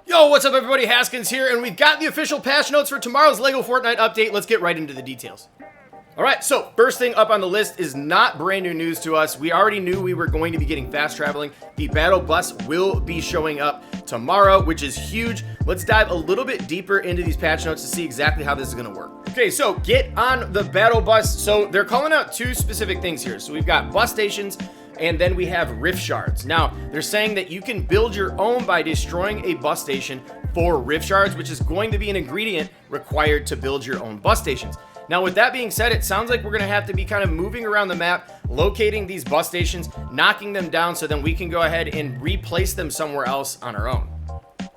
Yo, what's up everybody, Haskins here, and we've got the official patch notes for tomorrow's LEGO Fortnite update. Let's get right into the details. Alright, so first thing up on the list is not brand new news to us. We already knew we were going to be getting fast traveling. The battle bus will be showing up tomorrow, which is huge. Let's dive a little bit deeper into these patch notes to see exactly how this is going to work. Okay, so get on the battle bus. So they're calling out two specific things here. So we've got bus stations, and then we have rift shards. Now, they're saying that you can build your own by destroying a bus station for rift shards, which is going to be an ingredient required to build your own bus stations. Now, with that being said, it sounds like we're going to have to be kind of moving around the map, locating these bus stations, knocking them down so then we can go ahead and replace them somewhere else on our own.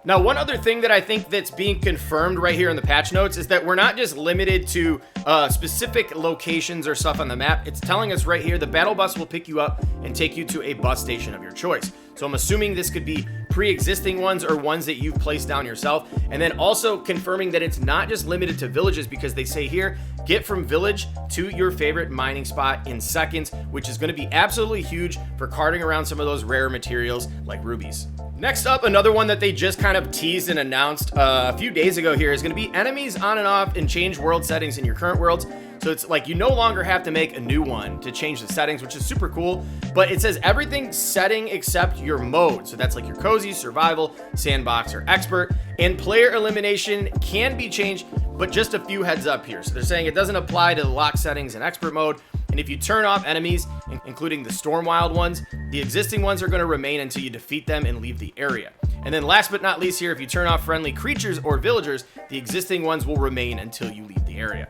Now, one other thing that I think that's being confirmed right here in the patch notes is that we're not just limited to specific locations or stuff on the map. It's telling us right here, the battle bus will pick you up and take you to a bus station of your choice. So I'm assuming this could be pre-existing ones or ones that you've placed down yourself. And then also confirming that it's not just limited to villages, because they say here, get from village to your favorite mining spot in seconds, which is going to be absolutely huge for carting around some of those rare materials like rubies. Next up, another one that they just kind of teased and announced a few days ago here is going to be enemies on and off and change world settings in your current worlds. So it's like you no longer have to make a new one to change the settings, which is super cool. But it says everything setting except your mode. So that's like your cozy, survival, sandbox, or expert. And player elimination can be changed, but just a few heads up here. So they're saying it doesn't apply to the lock settings and expert mode. And if you turn off enemies, including the storm wild ones, the existing ones are going to remain until you defeat them and leave the area. And then last but not least here, if you turn off friendly creatures or villagers, the existing ones will remain until you leave the area.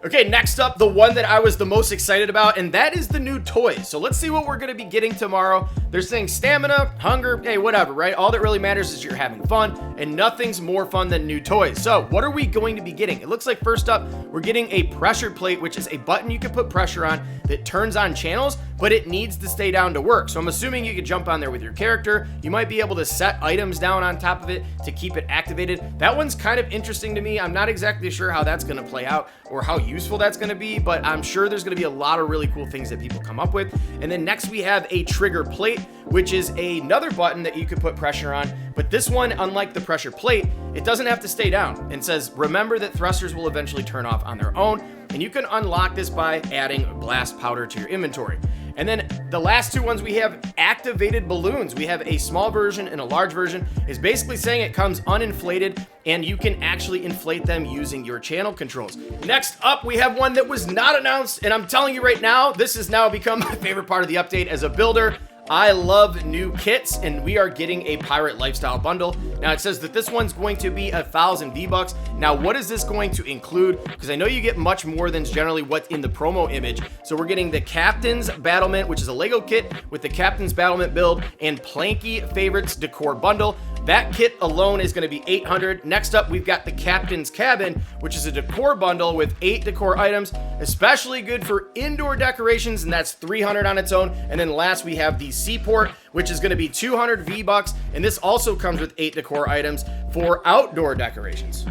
Okay, next up, the one that I was the most excited about, and that is the new toys. So let's see what we're going to be getting tomorrow. They're saying stamina, hunger, hey, whatever, right? All that really matters is you're having fun, and nothing's more fun than new toys. So what are we going to be getting? It looks like first up, we're getting a pressure plate, which is a button you can put pressure on that turns on channels, but it needs to stay down to work. So I'm assuming you could jump on there with your character. You might be able to set items down on top of it to keep it activated. That one's kind of interesting to me. I'm not exactly sure how that's going to play out or how useful that's going to be, but I'm sure there's going to be a lot of really cool things that people come up with. And then next we have a trigger plate, which is another button that you could put pressure on. But this one, unlike the pressure plate, it doesn't have to stay down. It says, remember that thrusters will eventually turn off on their own. And you can unlock this by adding blast powder to your inventory. And then the last two ones, we have activated balloons. We have a small version and a large version. Is basically saying it comes uninflated and you can actually inflate them using your channel controls. Next up, we have one that was not announced, and I'm telling you right now, this has now become my favorite part of the update as a builder. I love new kits, and we are getting a pirate lifestyle bundle. Now it says that this one's going to be 1,000 V-Bucks. Now what is this going to include? Because I know you get much more than generally what's in the promo image. So we're getting the Captain's Battlement, which is a Lego kit with the Captain's Battlement build and Planky Favorites Decor Bundle. That kit alone is going to be 800. Next up, we've got the Captain's Cabin, which is a decor bundle with 8 decor items, especially good for indoor decorations, and that's 300 on its own. And then last, we have the Seaport, which is going to be 200 V-Bucks, and this also comes with 8 decor items for outdoor decorations.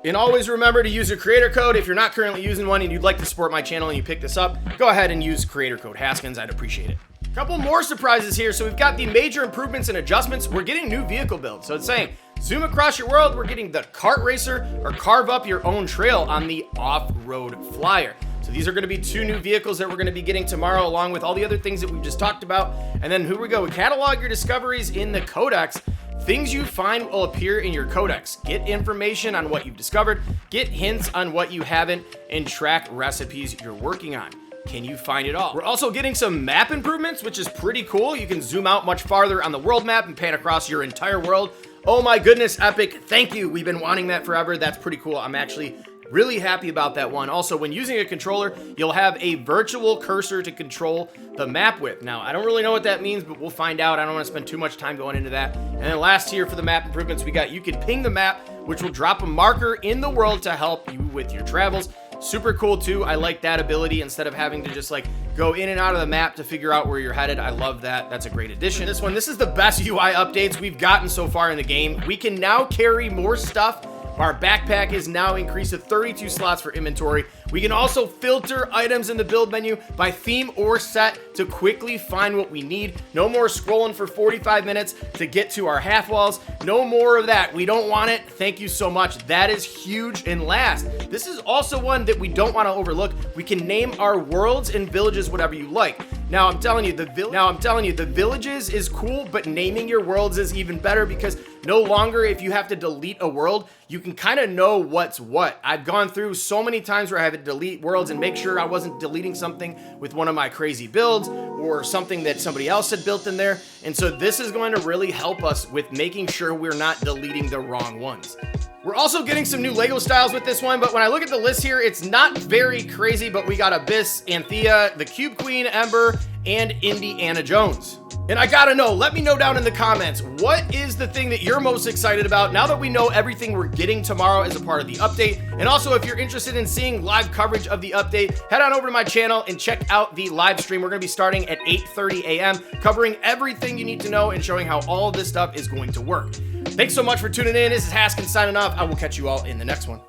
And always remember to use your creator code. If you're not currently using one and you'd like to support my channel and you pick this up, go ahead and use creator code Haskins. I'd appreciate it. Couple more surprises here. So we've got the major improvements and adjustments. We're getting new vehicle builds. So it's saying zoom across your world. We're getting the kart racer, or carve up your own trail on the off-road flyer. So these are going to be 2 new vehicles that we're going to be getting tomorrow, along with all the other things that we've just talked about. And then here we go. Catalog your discoveries in the codex. Things you find will appear in your codex. Get information on what you've discovered, get hints on what you haven't, and track recipes you're working on. Can you find it all? We're also getting some map improvements, which is pretty cool. You can zoom out much farther on the world map and pan across your entire world. Oh my goodness, epic. Thank you. We've been wanting that forever. That's pretty cool. I'm actually really happy about that one. Also, when using a controller, you'll have a virtual cursor to control the map with. Now, I don't really know what that means, but we'll find out. I don't want to spend too much time going into that. And then last here for the map improvements, we got you can ping the map, which will drop a marker in the world to help you with your travels. Super cool too. I like that ability instead of having to just like go in and out of the map to figure out where you're headed. I love that. That's a great addition. This is the best UI updates we've gotten so far in the game. We can now carry more stuff Our backpack is now increased to 32 slots for inventory. We can also filter items in the build menu by theme or set to quickly find what we need. No more scrolling for 45 minutes to get to our half walls. No more of that. We don't want it. Thank you so much. That is huge. And last, this is also one that we don't want to overlook. We can name our worlds and villages whatever you like. Now I'm telling you, the villages is cool, but naming your worlds is even better, because no longer if you have to delete a world, you can kind of know what's what. I've gone through so many times where I had to delete worlds and make sure I wasn't deleting something with one of my crazy builds or something that somebody else had built in there. And so this is going to really help us with making sure we're not deleting the wrong ones. We're also getting some new Lego styles with this one, but when I look at the list here, it's not very crazy, but we got Abyss, Anthea, the Cube Queen, Ember, and Indiana Jones. And I gotta know, let me know down in the comments, what is the thing that you're most excited about now that we know everything we're getting tomorrow as a part of the update? And also, if you're interested in seeing live coverage of the update, head on over to my channel and check out the live stream. We're gonna be starting at 8:30 a.m., covering everything you need to know and showing how all of this stuff is going to work. Thanks so much for tuning in. This is Haskins signing off. I will catch you all in the next one.